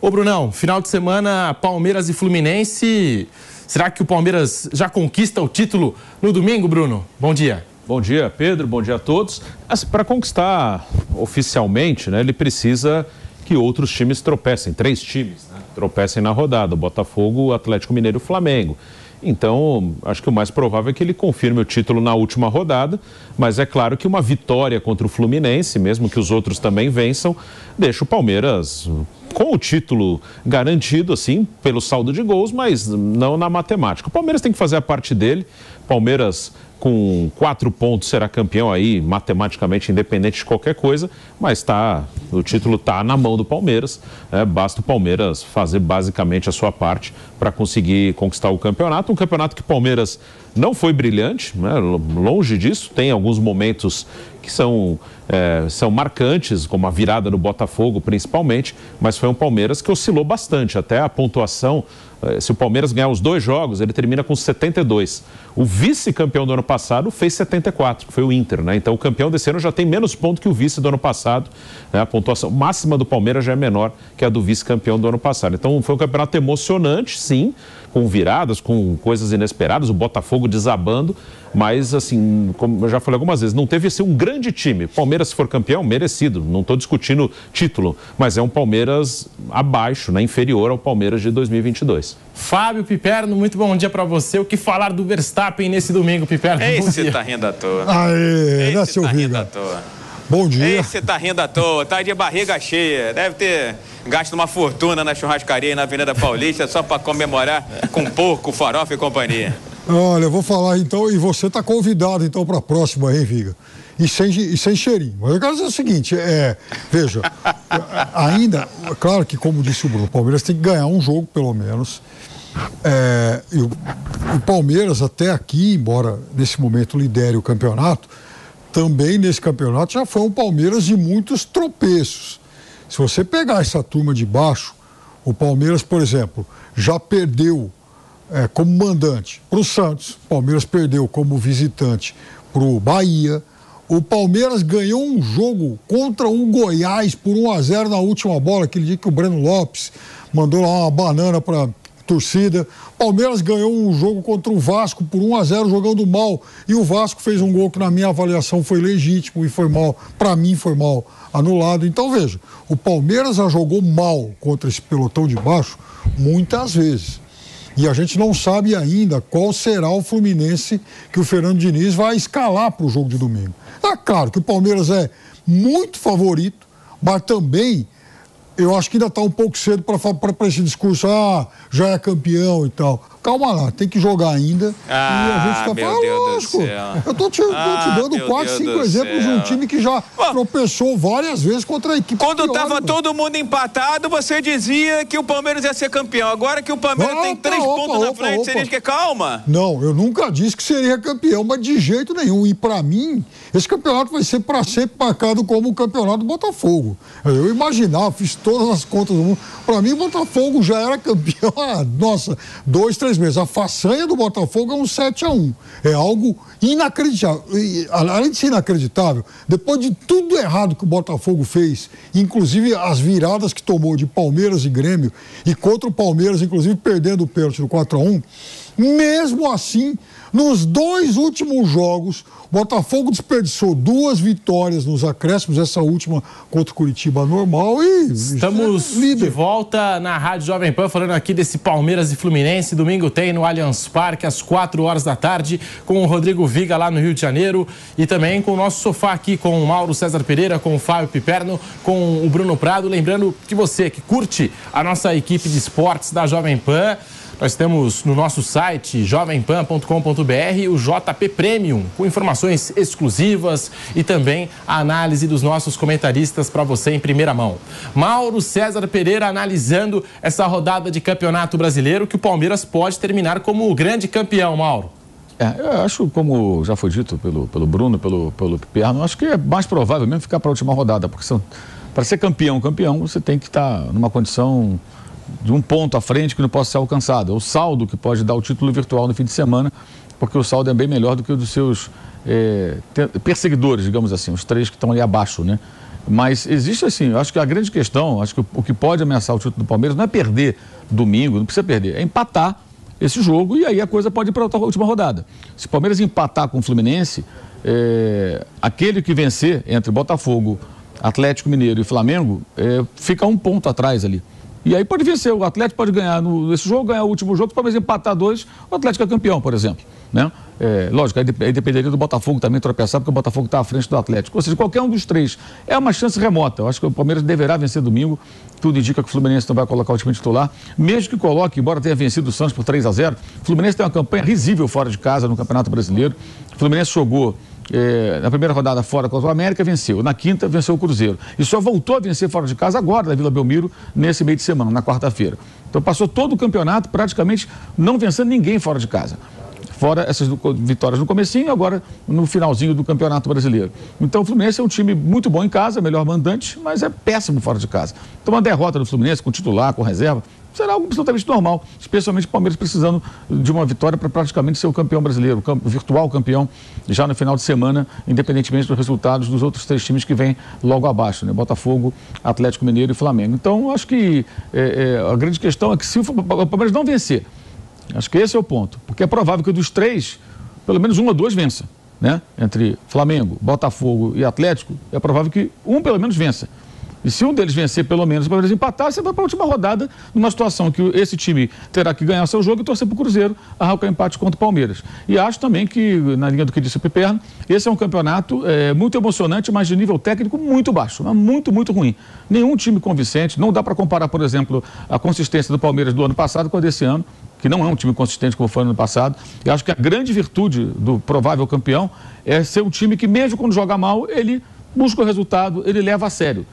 Ô Brunão, final de semana, Palmeiras e Fluminense. Será que o Palmeiras já conquista o título no domingo, Bruno? Bom dia. Bom dia, Pedro. Bom dia a todos. Para conquistar oficialmente, né, ele precisa que outros times tropecem, 3 times, né, tropecem na rodada, o Botafogo, o Atlético Mineiro e o Flamengo. Então, acho que o mais provável é que ele confirme o título na última rodada, mas é claro que uma vitória contra o Fluminense, mesmo que os outros também vençam, deixa o Palmeiras com o título garantido, assim, pelo saldo de gols, mas não na matemática. O Palmeiras tem que fazer a parte dele. Palmeiras com 4 pontos será campeão aí, matematicamente independente de qualquer coisa, mas o título está na mão do Palmeiras, né? Basta o Palmeiras fazer basicamente a sua parte para conseguir conquistar o campeonato. Um campeonato que o Palmeiras não foi brilhante, né? Longe disso, tem alguns momentos que são marcantes, como a virada do Botafogo principalmente, mas foi um Palmeiras que oscilou bastante, até a pontuação. Se o Palmeiras ganhar os 2 jogos, ele termina com 72. O vice-campeão do ano passado fez 74, que foi o Inter, né? Então o campeão desse ano já tem menos pontos que o vice do ano passado, né? A pontuação máxima do Palmeiras já é menor que a do vice-campeão do ano passado. Então foi um campeonato emocionante, sim, com viradas, com coisas inesperadas, o Botafogo desabando, mas assim, como eu já falei algumas vezes, não teve assim um grande time. Palmeiras, se for campeão, merecido, não estou discutindo título, mas é um Palmeiras abaixo, né, inferior ao Palmeiras de 2022. Fábio Piperno, muito bom dia para você. O que falar do Verstappen nesse domingo, Piperno? Esse tá rindo à toa. Aê, né, seu Viga? Bom dia. Esse tá rindo à toa, tá de barriga cheia. Deve ter gasto uma fortuna na churrascaria e na Avenida Paulista só para comemorar com porco, farofa e companhia. Olha, eu vou falar então, e você tá convidado então para a próxima, hein, Viga? E sem cheirinho. Mas eu quero dizer o seguinte, veja, ainda, claro que como disse o Bruno, o Palmeiras tem que ganhar um jogo pelo menos. E o Palmeiras até aqui, embora nesse momento lidere o campeonato, também nesse campeonato já foi um Palmeiras de muitos tropeços. Se você pegar essa turma de baixo, o Palmeiras, por exemplo, já perdeu como mandante para o Santos, o Palmeiras perdeu como visitante para o Bahia, o Palmeiras ganhou um jogo contra um Goiás por 1-0 na última bola, aquele dia que o Breno Lopes mandou lá uma banana para torcida. Palmeiras ganhou um jogo contra o Vasco por 1-0 jogando mal, e o Vasco fez um gol que na minha avaliação foi legítimo e foi mal, para mim foi mal anulado. Então veja, o Palmeiras já jogou mal contra esse pelotão de baixo muitas vezes, e a gente não sabe ainda qual será o Fluminense que o Fernando Diniz vai escalar para o jogo de domingo. É claro que o Palmeiras é muito favorito, mas também eu acho que ainda está um pouco cedo para esse discurso, já é campeão e tal. Calma lá, tem que jogar ainda. E a gente meu Deus do céu. Eu tô te dando 4, 5 exemplos de um time que já tropeçou várias vezes contra a equipe. Quando estava todo mundo empatado, você dizia que o Palmeiras ia ser campeão. Agora que o Palmeiras tem 3 pontos na frente, você diz que calma? Não, eu nunca disse que seria campeão, mas de jeito nenhum. E para mim, esse campeonato vai ser para sempre marcado como o campeonato do Botafogo. Eu imaginava, fiz todas as contas do mundo. Para mim, o Botafogo já era campeão há, 2, 3 meses. A façanha do Botafogo é um 7-1. É algo inacreditável. E, além de ser inacreditável, depois de tudo errado que o Botafogo fez, inclusive as viradas que tomou de Palmeiras e Grêmio, e contra o Palmeiras, inclusive perdendo o pênalti no 4-1, mesmo assim, nos 2 últimos jogos, o Botafogo desperdiçou 2 vitórias nos acréscimos, essa última contra o Curitiba normal, e estamos de volta na Rádio Jovem Pan, falando aqui desse Palmeiras e Fluminense. Domingo tem no Allianz Parque, às 4 horas da tarde, com o Rodrigo Viga lá no Rio de Janeiro, e também com o nosso sofá aqui, com o Mauro César Pereira, com o Fábio Piperno, com o Bruno Prado. Lembrando que você que curte a nossa equipe de esportes da Jovem Pan, nós temos no nosso site jovempan.com.br o JP Premium, com informações exclusivas e também a análise dos nossos comentaristas para você em primeira mão. Mauro César Pereira analisando essa rodada de Campeonato Brasileiro, que o Palmeiras pode terminar como o grande campeão, Mauro. Eu acho, como já foi dito pelo Bruno, pelo Piperno, acho que é mais provável mesmo ficar para a última rodada, porque para ser campeão, você tem que estar numa condição de um ponto à frente que não possa ser alcançado. O saldo que pode dar o título virtual no fim de semana, porque o saldo é bem melhor do que o dos seus perseguidores, digamos assim, os 3 que estão ali abaixo, né? Mas existe assim, eu acho que a grande questão, acho que o que pode ameaçar o título do Palmeiras não é perder domingo, não precisa perder, é empatar esse jogo e aí a coisa pode ir para a última rodada. Se o Palmeiras empatar com o Fluminense, aquele que vencer entre Botafogo, Atlético Mineiro e Flamengo, fica um ponto atrás ali. E aí pode vencer, o Atlético pode ganhar nesse jogo, ganhar o último jogo, se o Palmeiras empatar 2, o Atlético é campeão, por exemplo, né? Lógico, aí dependeria do Botafogo também tropeçar, porque o Botafogo está à frente do Atlético. Ou seja, qualquer um dos três é uma chance remota. Eu acho que o Palmeiras deverá vencer domingo. Tudo indica que o Fluminense não vai colocar o time titular. Mesmo que coloque, embora tenha vencido o Santos por 3-0, o Fluminense tem uma campanha risível fora de casa no Campeonato Brasileiro. O Fluminense jogou na primeira rodada fora contra o América, venceu. Na quinta, venceu o Cruzeiro. E só voltou a vencer fora de casa agora, na Vila Belmiro, nesse meio de semana, na quarta-feira. Então passou todo o campeonato praticamente não vencendo ninguém fora de casa. Fora essas vitórias no comecinho e agora no finalzinho do Campeonato Brasileiro. Então o Fluminense é um time muito bom em casa, melhor mandante, mas é péssimo fora de casa. Então uma derrota do Fluminense com titular, com reserva, será algo absolutamente normal, especialmente o Palmeiras precisando de uma vitória para praticamente ser o campeão brasileiro, o virtual campeão, já no final de semana, independentemente dos resultados dos outros 3 times que vêm logo abaixo, né? Botafogo, Atlético Mineiro e Flamengo. Então, acho que a grande questão é que se o Palmeiras não vencer, acho que esse é o ponto, porque é provável que dos 3, pelo menos 1 ou 2 vença, né? Entre Flamengo, Botafogo e Atlético, é provável que um pelo menos vença. E se um deles vencer pelo menos, o Palmeiras empatar, você vai para a última rodada numa situação que esse time terá que ganhar seu jogo e torcer para o Cruzeiro arrancar empate contra o Palmeiras. E acho também que, na linha do que disse o Piperno, esse é um campeonato muito emocionante, mas de nível técnico muito baixo, muito, muito ruim. Nenhum time convincente, não dá para comparar, por exemplo, a consistência do Palmeiras do ano passado com a desse ano, que não é um time consistente como foi no ano passado. E acho que a grande virtude do provável campeão é ser um time que, mesmo quando joga mal, ele busca o resultado, ele leva a sério.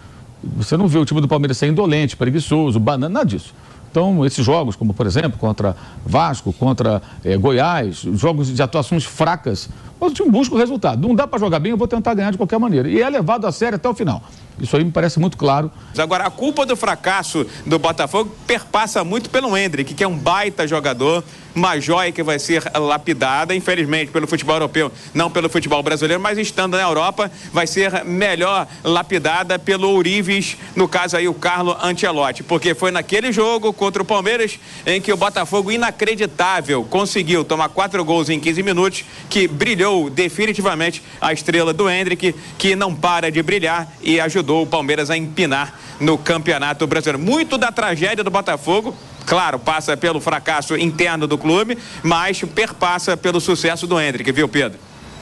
Você não vê o time do Palmeiras ser indolente, preguiçoso, banana, nada disso. Então, esses jogos, como por exemplo, contra Vasco, contra Goiás, jogos de atuações fracas, mas o time busca o resultado. Não dá para jogar bem, eu vou tentar ganhar de qualquer maneira. E é levado a sério até o final. Isso aí me parece muito claro. Agora, a culpa do fracasso do Botafogo perpassa muito pelo Endrick, que é um baita jogador, uma joia que vai ser lapidada, infelizmente, pelo futebol europeu, não pelo futebol brasileiro, mas estando na Europa, vai ser melhor lapidada pelo Ourives, no caso aí o Carlo Ancelotti, porque foi naquele jogo contra o Palmeiras em que o Botafogo, inacreditável, conseguiu tomar 4 gols em 15 minutos, que brilhou definitivamente a estrela do Endrick, que não para de brilhar e ajudou o Palmeiras a empinar no Campeonato Brasileiro. Muito da tragédia do Botafogo, claro, passa pelo fracasso interno do clube, mas perpassa pelo sucesso do Endrick, viu, Pedro?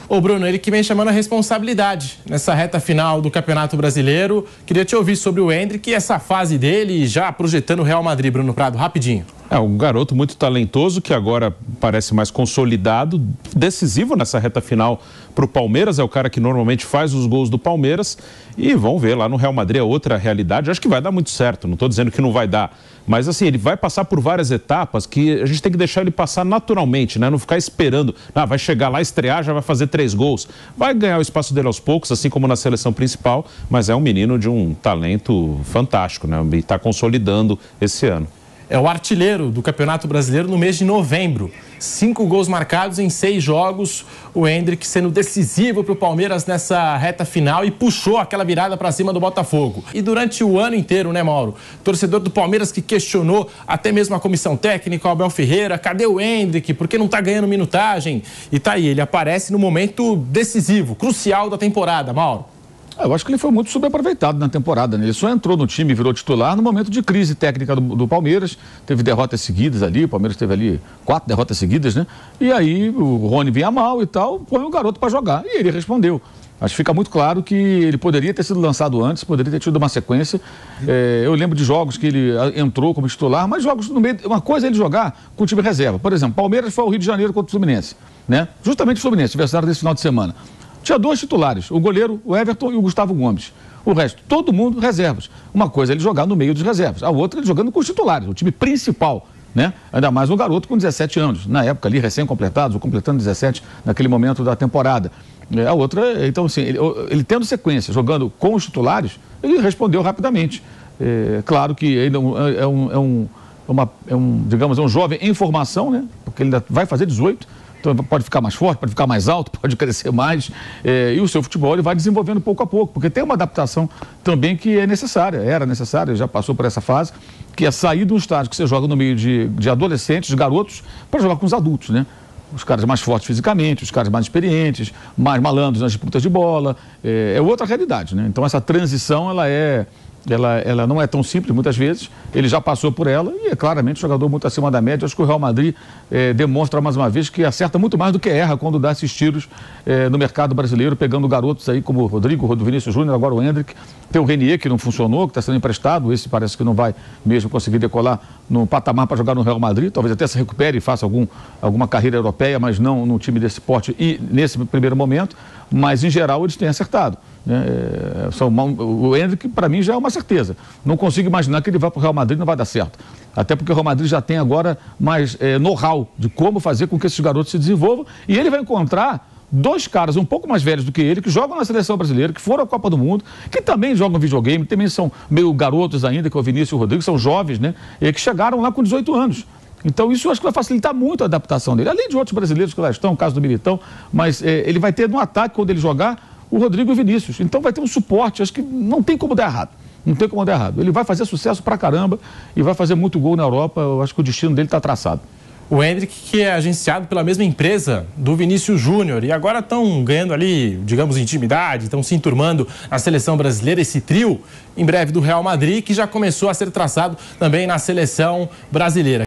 Ô Bruno, ele que vem chamando a responsabilidade nessa reta final do Campeonato Brasileiro. Queria te ouvir sobre o Endrick e essa fase dele, já projetando o Real Madrid, Bruno Prado, rapidinho. Um garoto muito talentoso que agora parece mais consolidado, decisivo nessa reta final para o Palmeiras, é o cara que normalmente faz os gols do Palmeiras e vamos ver, lá no Real Madrid é outra realidade, acho que vai dar muito certo, não estou dizendo que não vai dar, mas assim, ele vai passar por várias etapas que a gente tem que deixar ele passar naturalmente, né? Não ficar esperando, vai chegar lá, estrear, já vai fazer 3 gols, vai ganhar o espaço dele aos poucos, assim como na seleção principal, mas é um menino de um talento fantástico, né? E está consolidando esse ano. É o artilheiro do Campeonato Brasileiro no mês de novembro. 5 gols marcados em 6 jogos. O Endrick sendo decisivo para o Palmeiras nessa reta final e puxou aquela virada para cima do Botafogo. E durante o ano inteiro, né, Mauro? Torcedor do Palmeiras que questionou até mesmo a comissão técnica, o Abel Ferreira, cadê o Endrick? Por que não está ganhando minutagem? E tá aí, ele aparece no momento decisivo, crucial da temporada, Mauro. Eu acho que ele foi muito subaproveitado na temporada, né? Ele só entrou no time e virou titular no momento de crise técnica do Palmeiras. Teve derrotas seguidas ali, o Palmeiras teve ali 4 derrotas seguidas, né? E aí o Rony vinha mal e tal, põe o garoto para jogar. E ele respondeu. Acho que fica muito claro que ele poderia ter sido lançado antes, poderia ter tido uma sequência. Eu lembro de jogos que ele entrou como titular, mas jogos no meio. Uma coisa é ele jogar com o time reserva. Por exemplo, Palmeiras foi ao Rio de Janeiro contra o Fluminense, né? Justamente o Fluminense, adversário desse final de semana. Tinha 2 titulares, o goleiro, o Everton e o Gustavo Gomes. O resto, todo mundo reservas. Uma coisa é ele jogar no meio dos reservas, a outra é ele jogando com os titulares, o time principal, né? Ainda mais um garoto com 17 anos, na época ali recém-completados, ou completando 17 naquele momento da temporada. A outra, então assim, ele tendo sequência, jogando com os titulares, ele respondeu rapidamente. Claro que ele digamos, é um jovem em formação, né? Porque ele ainda vai fazer 18, Então pode ficar mais forte, pode ficar mais alto, pode crescer mais. E o seu futebol ele vai desenvolvendo pouco a pouco, porque tem uma adaptação também que é necessária, era necessária, já passou por essa fase, que é sair de um estágio que você joga no meio de adolescentes, de garotos, para jogar com os adultos, né? Os caras mais fortes fisicamente, os caras mais experientes, mais malandros nas disputas de bola. É outra realidade, né? Então essa transição, ela não é tão simples muitas vezes, ele já passou por ela e é claramente um jogador muito acima da média. Acho que o Real Madrid demonstra mais uma vez que acerta muito mais do que erra quando dá esses tiros no mercado brasileiro, pegando garotos aí como o Rodrigo, o Vinícius Júnior, agora o Endrick. Tem o Renier, que não funcionou, que está sendo emprestado, esse parece que não vai mesmo conseguir decolar no patamar para jogar no Real Madrid, talvez até se recupere e faça alguma carreira europeia, mas não num time desse porte e nesse primeiro momento, mas em geral eles têm acertado. O Endrick, para mim, já é uma certeza. Não consigo imaginar que ele vá para o Real Madrid e não vai dar certo. Até porque o Real Madrid já tem agora mais know-how de como fazer com que esses garotos se desenvolvam. E ele vai encontrar dois caras um pouco mais velhos do que ele, que jogam na seleção brasileira, que foram à Copa do Mundo, que também jogam videogame, também são meio garotos ainda, que é o Vinícius e o Rodrigo, são jovens, né? E que chegaram lá com 18 anos. Então isso eu acho que vai facilitar muito a adaptação dele. Além de outros brasileiros que lá estão, o caso do Militão, mas ele vai ter no ataque, quando ele jogar, o Rodrigo e o Vinícius. Então vai ter um suporte, acho que não tem como dar errado. Não tem como dar errado. Ele vai fazer sucesso pra caramba e vai fazer muito gol na Europa. Eu acho que o destino dele está traçado. O Endrick, que é agenciado pela mesma empresa do Vinícius Júnior, e agora estão ganhando ali, digamos, intimidade, estão se enturmando na seleção brasileira, esse trio, em breve do Real Madrid, que já começou a ser traçado também na seleção brasileira.